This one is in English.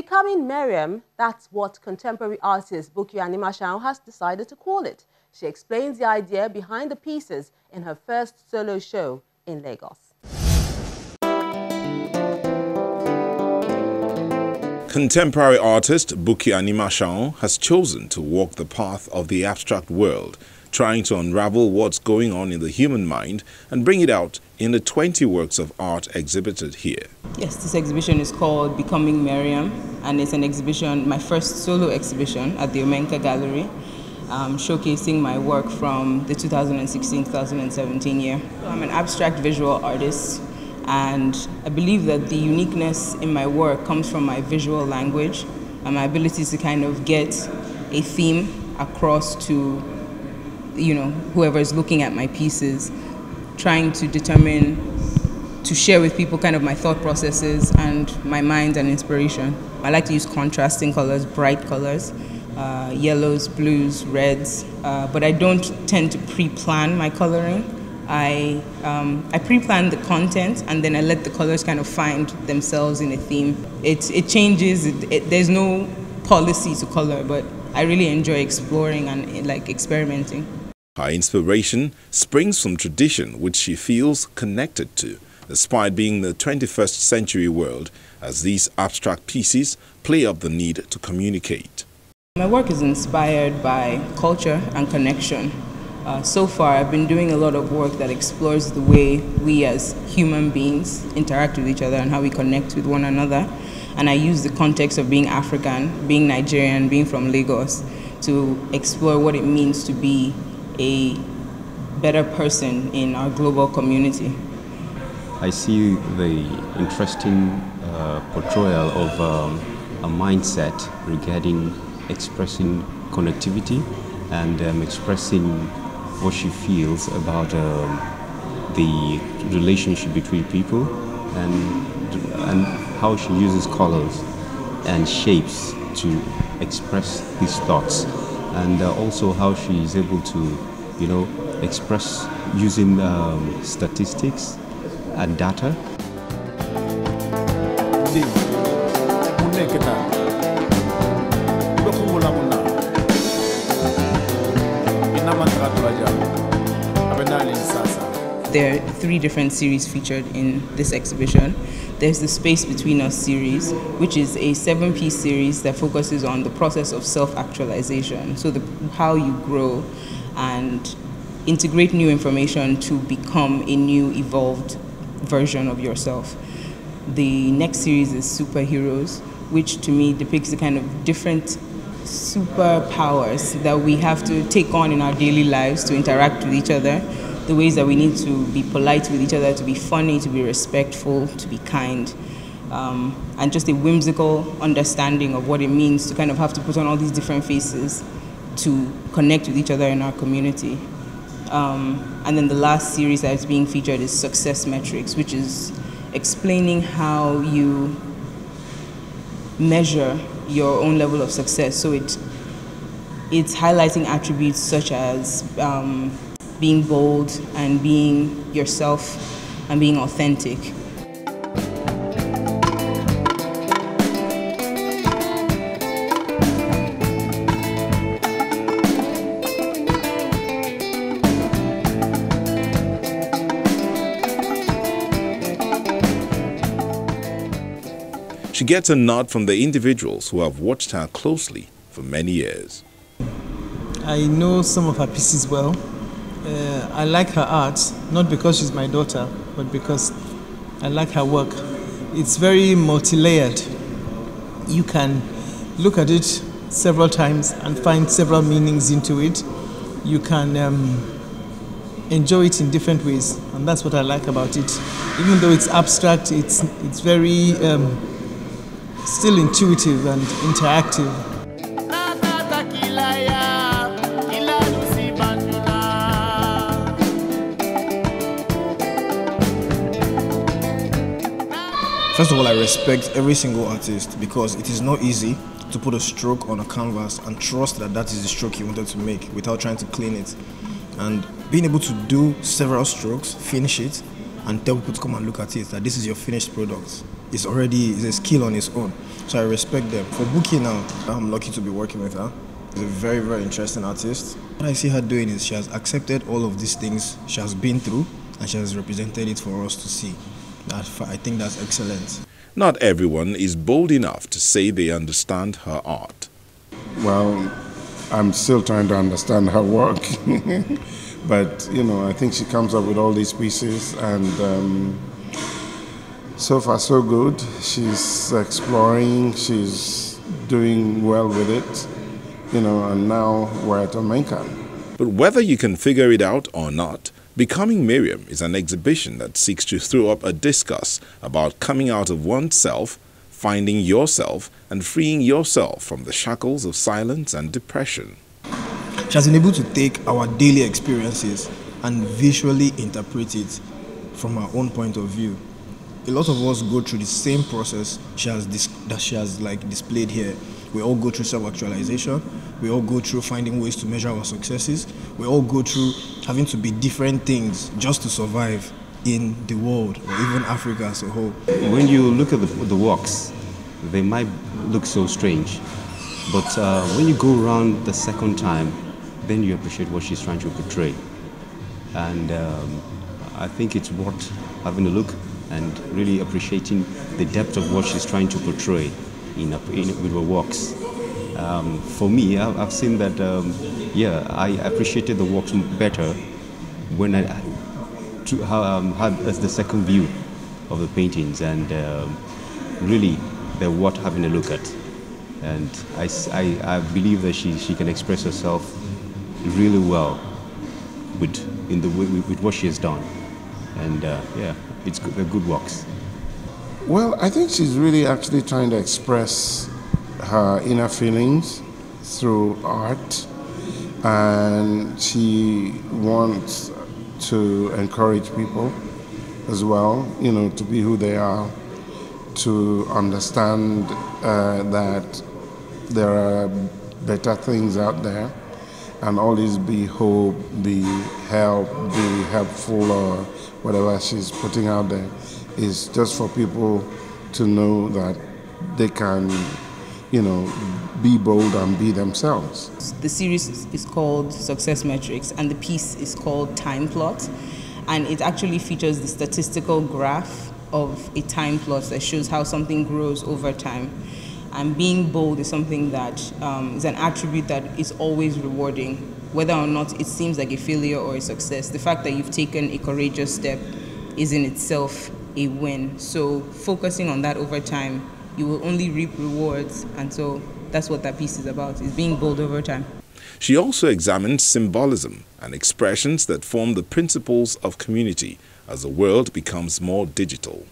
Becoming Miriam, that's what contemporary artist Bukky Animashaun has decided to call it. She explains the idea behind the pieces in her first solo show in Lagos. Contemporary artist Bukky Animashaun has chosen to walk the path of the abstract world, trying to unravel what's going on in the human mind and bring it out in the 20 works of art exhibited here. Yes, this exhibition is called Becoming Miriam, and it's an exhibition, my first solo exhibition at the Omenka Gallery, showcasing my work from the 2016-2017 year. I'm an abstract visual artist, and I believe that the uniqueness in my work comes from my visual language and my ability to kind of get a theme across to, whoever is looking at my pieces, trying to determine, to share with people kind of my thought processes and my mind and inspiration. I like to use contrasting colors, bright colors, yellows, blues, reds, but I don't tend to pre-plan my coloring. I pre-plan the content and then I let the colors kind of find themselves in a theme. It changes, there's no policy to color, but I really enjoy exploring and experimenting. Her inspiration springs from tradition which she feels connected to, despite being the 21st century world, as these abstract pieces play up the need to communicate. My work is inspired by culture and connection. So far, I've been doing a lot of work that explores the way we as human beings interact with each other and how we connect with one another. And I use the context of being African, being Nigerian, being from Lagos, to explore what it means to be a better person in our global community. I see the interesting portrayal of a mindset regarding expressing connectivity and expressing what she feels about the relationship between people and how she uses colors and shapes to express these thoughts, and also how she is able to, express using statistics and data. There are 3 different series featured in this exhibition. There's the Space Between Us series, which is a 7-piece series that focuses on the process of self-actualization, so how you grow and integrate new information to become a new evolved version of yourself. The next series is Superheroes, which to me depicts the kind of different superpowers that we have to take on in our daily lives to interact with each other, the ways that we need to be polite with each other, to be funny, to be respectful, to be kind, and just a whimsical understanding of what it means to kind of have to put on all these different faces to connect with each other in our community. And then the last series that's being featured is Success Metrics, which is explaining how you measure your own level of success. So it's highlighting attributes such as being bold and being yourself and being authentic. She gets a nod from the individuals who have watched her closely for many years. I know some of her pieces well. I like her art, not because she's my daughter, but because I like her work. It's very multi-layered. You can look at it several times and find several meanings into it. You can enjoy it in different ways, and that's what I like about it. Even though it's abstract, it's very still intuitive and interactive. First of all, I respect every single artist because it is not easy to put a stroke on a canvas and trust that that is the stroke you wanted to make without trying to clean it. And being able to do several strokes, finish it, and tell people to come and look at it, that this is your finished product, is a skill on its own. So I respect them. For Bukky now, I'm lucky to be working with her. She's a very, very interesting artist. What I see her doing is she has accepted all of these things she has been through and she has represented it for us to see. I think that's excellent. Not everyone is bold enough to say they understand her art. Well, I'm still trying to understand her work. But, you know, I think she comes up with all these pieces and so far so good. She's exploring, she's doing well with it, you know, and now we're at Omenka. But whether you can figure it out or not, Becoming Miriam is an exhibition that seeks to throw up a discourse about coming out of oneself, finding yourself, and freeing yourself from the shackles of silence and depression. She has been able to take our daily experiences and visually interpret it from her own point of view. A lot of us go through the same process she has displayed here. We all go through self-actualization. We all go through finding ways to measure our successes. We all go through having to be different things just to survive in the world, or even Africa as a whole. When you look at the works, they might look so strange. But when you go around the second time, then you appreciate what she's trying to portray. And I think it's worth having a look and really appreciating the depth of what she's trying to portray with her works. For me, I've seen that, I appreciated the works better when I had the second view of the paintings, and really they're worth having a look at. And I believe that she can express herself really well with what she has done. And they're good works. Well, I think she's really actually trying to express her inner feelings through art, and she wants to encourage people as well, you know, to be who they are, to understand that there are better things out there, and always be hope, be help, be helpful, or whatever she's putting out there is just for people to know that they can, you know, be bold and be themselves. The series is called Success Metrics, and the piece is called Time Plot, and it actually features the statistical graph of a time plot that shows how something grows over time. And being bold is something that is an attribute that is always rewarding, whether or not it seems like a failure or a success. The fact that you've taken a courageous step is in itself a win. So focusing on that over time, you will only reap rewards. And so that's what that piece is about, is being bold over time. She also examines symbolism and expressions that form the principles of community as the world becomes more digital.